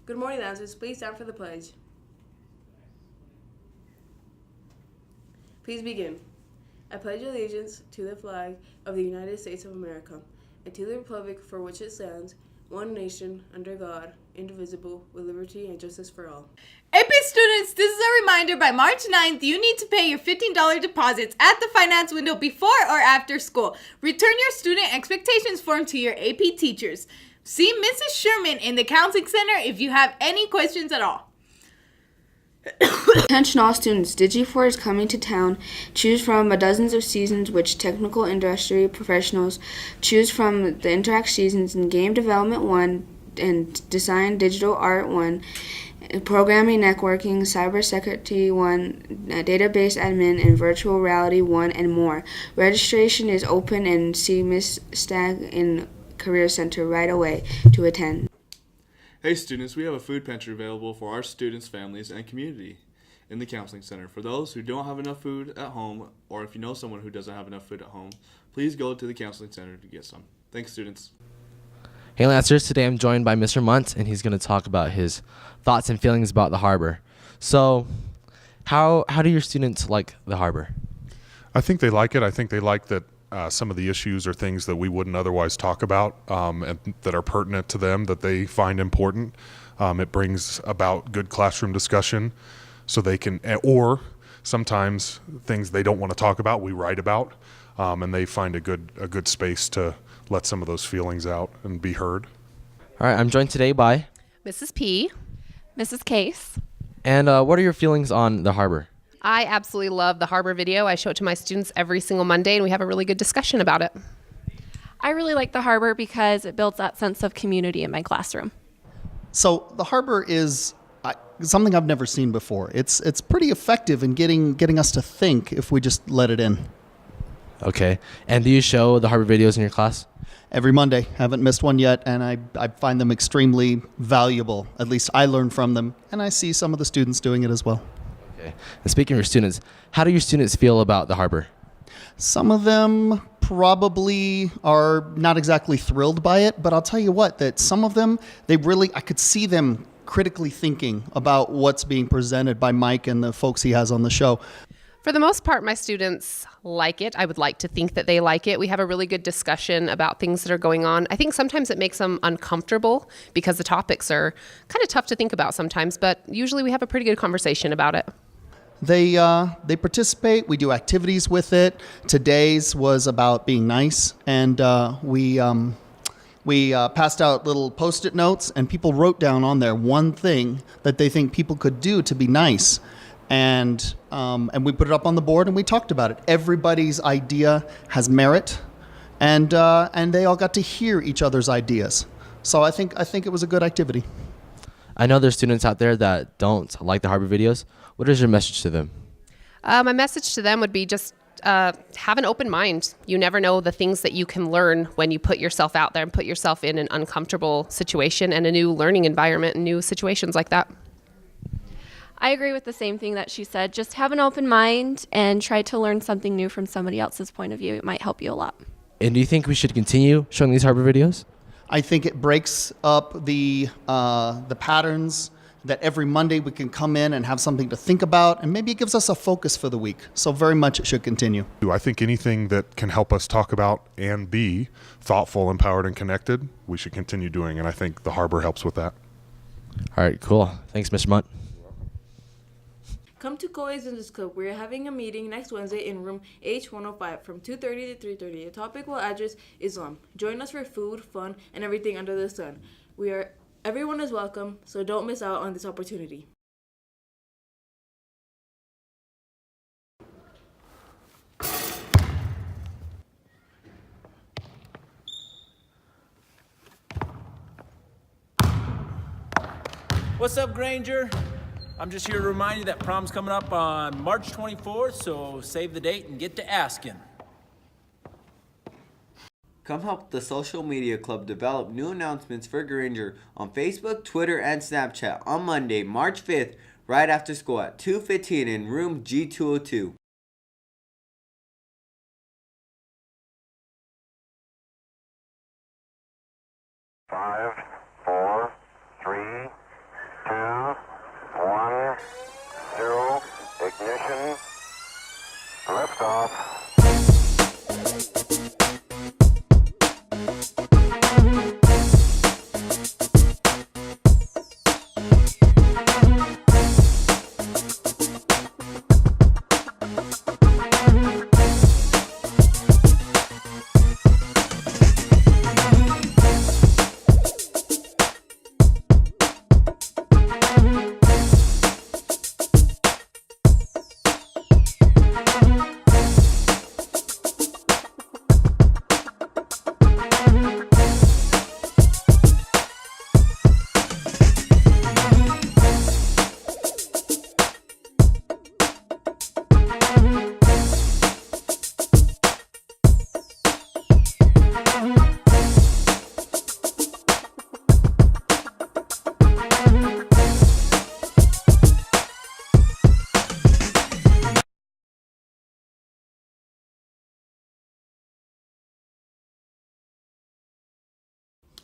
Good morning, dancers. Please stand for the pledge. Please begin. I pledge allegiance to the flag of the United States of America and to the republic for which it stands, one nation, under God, indivisible, with liberty and justice for all. AP students, this is a reminder. By March 9th, you need to pay your $15 deposits at the finance window before or after school. Return your student expectations form to your AP teachers. See Mrs. Sherman in the Counseling Center if you have any questions at all. Attention all students, Digi4 is coming to town. Choose from dozens of seasons which technical industry professionals choose from the Interact seasons in Game Development 1 and Design Digital Art 1, Programming Networking, Cybersecurity 1, Database Admin, and Virtual Reality 1, and more. Registration is open and see Ms. Stagg in Career Center right away to attend. Hey students, we have a food pantry available for our students, families, and community in the Counseling Center. For those who don't have enough food at home, or if you know someone who doesn't have enough food at home, please go to the Counseling Center to get some. Thanks, students. Hey Lancers, today I'm joined by Mr. Muntz, and he's going to talk about his thoughts and feelings about the harbor. So, how do your students like the harbor? I think they like it. I think they like that some of the issues are things that we wouldn't otherwise talk about and that are pertinent to them, that they find important. It brings about good classroom discussion so they can, or sometimes things they don't want to talk about, we write about, and they find a good space to let some of those feelings out and be heard. All right, I'm joined today by Mrs. P, Mrs. Case. And what are your feelings on the harbor? I absolutely love the harbor video. I show it to my students every single Monday, and we have a really good discussion about it. I really like the harbor because it builds that sense of community in my classroom. So the harbor is something I've never seen before. It's pretty effective in getting us to think if we just let it in. Okay. And do you show the harbor videos in your class? Every Monday. Haven't missed one yet, and I find them extremely valuable. At least I learn from them, and I see some of the students doing it as well. Okay. And speaking of your students, how do your students feel about the harbor? Some of them probably are not exactly thrilled by it, but I'll tell you what, that some of them, I could see them critically thinking about what's being presented by Mike and the folks he has on the show. For the most part, my students like it. I would like to think that they like it. We have a really good discussion about things that are going on. I think sometimes it makes them uncomfortable because the topics are kind of tough to think about sometimes, but usually we have a pretty good conversation about it. They participate. We do activities with it. Today's was about being nice, and we passed out little Post-it notes, and people wrote down on there one thing that they think people could do to be nice, and we put it up on the board and we talked about it. Everybody's idea has merit, and they all got to hear each other's ideas. So I think it was a good activity. I know there's students out there that don't like the harbor videos. What is your message to them? My message to them would be just have an open mind. You never know the things that you can learn when you put yourself out there and put yourself in an uncomfortable situation and a new learning environment and new situations like that. I agree with the same thing that she said. Just have an open mind and try to learn something new from somebody else's point of view. It might help you a lot. And do you think we should continue showing these harbor videos? I think it breaks up the patterns, that every Monday we can come in and have something to think about, and maybe it gives us a focus for the week. So very much it should continue. I think anything that can help us talk about and be thoughtful, empowered, and connected, we should continue doing, and I think the harbor helps with that. All right, cool. Thanks, Mr. Munt. Come to Koei's Business Club. We're having a meeting next Wednesday in room H105 from 2:30 to 3:30. The topic will address Islam. Join us for food, fun, and everything under the sun. Everyone is welcome, so don't miss out on this opportunity. What's up, Granger? I'm just here to remind you that prom's coming up on March 24th, so save the date and get to asking. Come help the social media club develop new announcements for Granger on Facebook, Twitter, and Snapchat on Monday, March 5th right after school at 2:15 in room G202. Five, four, three, two, one, zero, ignition, liftoff.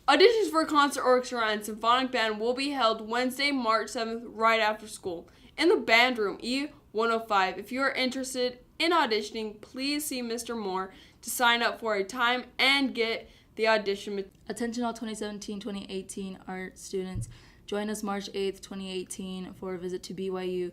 Auditions for concert, orchestra, and symphonic band will be held Wednesday, March 7th, right after school, in the band room E105. If you are interested in auditioning, please see Mr. Moore to sign up for a time and get the audition material. Attention all 2017-2018 art students. Join us March 8th, 2018 for a visit to BYU,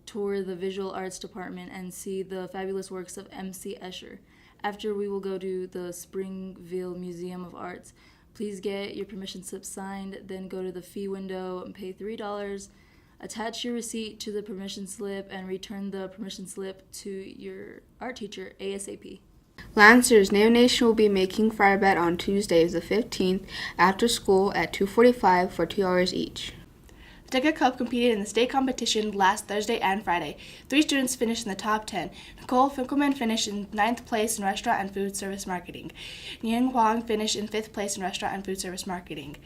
tour the visual arts department, and see the fabulous works of M.C. Escher. After, we will go to the Springville Museum of Arts. Please get your permission slip signed, then go to the fee window and pay $3. Attach your receipt to the permission slip and return the permission slip to your art teacher ASAP. Lancers, Name Nation will be making fire bet on Tuesdays the 15th after school at 2:45 for 2 hours each. The Ticket Club competed in the state competition last Thursday and Friday. 3 students finished in the top 10. Nicole Finkelman finished in 9th place in restaurant and food service marketing. Nying Huang finished in 5th place in restaurant and food service marketing.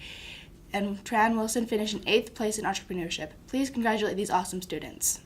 And Tran Wilson finished in 8th place in entrepreneurship. Please congratulate these awesome students.